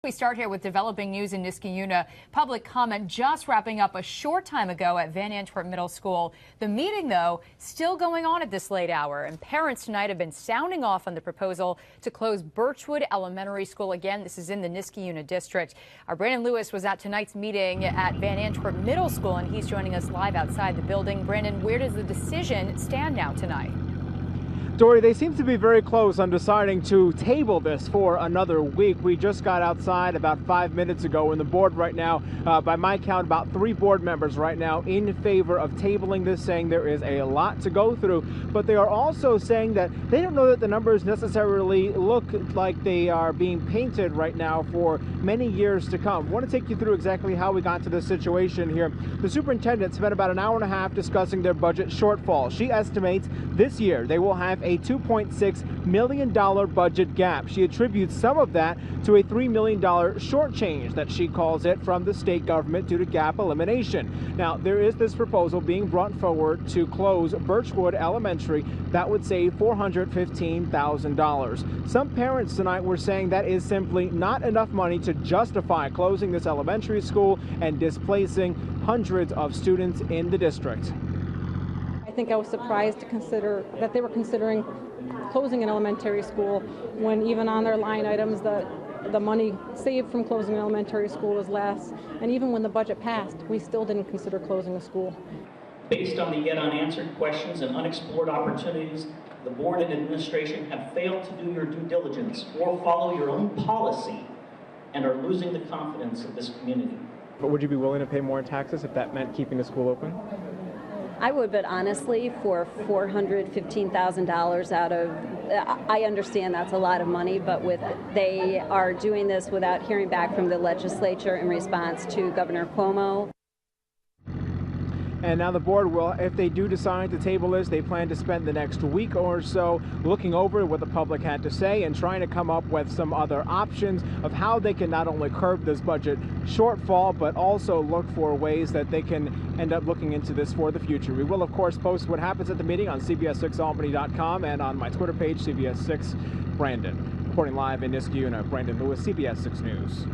We start here with developing news in Niskayuna. Public comment just wrapping up a short time ago at Van Antwerp Middle School. The meeting, though, still going on at this late hour, and parents tonight have been sounding off on the proposal to close Birchwood Elementary School. Again, this is in the Niskayuna district. Our Brandon Lewis was at tonight's meeting at Van Antwerp Middle School, and he's joining us live outside the building. Brandon, where does the decision stand now tonight? Dory, they seem to be very close on deciding to table this for another week. We just got outside about 5 minutes ago, and the board right now, by my count, about 3 board members right now in favor of tabling this, saying there is a lot to go through. But they are also saying that they don't know that the numbers necessarily look like they are being painted right now for many years to come. I want to take you through exactly how we got to this situation here. The superintendent spent about an hour and a half discussing their budget shortfall. She estimates this year they will have a $2.6 million budget gap. She attributes some of that to a $3 million shortchange that she calls it from the state government due to Gap Elimination. Now, there is this proposal being brought forward to close Birchwood Elementary that would save $415,000. Some parents tonight were saying that is simply not enough money to justify closing this elementary school and displacing hundreds of students in the district. I think I was surprised to consider that they were considering closing an elementary school when even on their line items the money saved from closing an elementary school was less. And even when the budget passed, we still didn't consider closing a school. Based on the yet unanswered questions and unexplored opportunities, the board and administration have failed to do your due diligence or follow your own policy and are losing the confidence of this community. But would you be willing to pay more in taxes if that meant keeping the school open? I would, but honestly, for $415,000 out of, I understand that's a lot of money, but they are doing this without hearing back from the legislature in response to Governor Cuomo. And now the board will, if they do decide to table this, they plan to spend the next week or so looking over what the public had to say and trying to come up with some other options of how they can not only curb this budget shortfall, but also look for ways that they can end up looking into this for the future. We will, of course, post what happens at the meeting on CBS6Albany.com and on my Twitter page, CBS6 Brandon. Reporting live in Niskayuna, Brandon Lewis, CBS 6 News.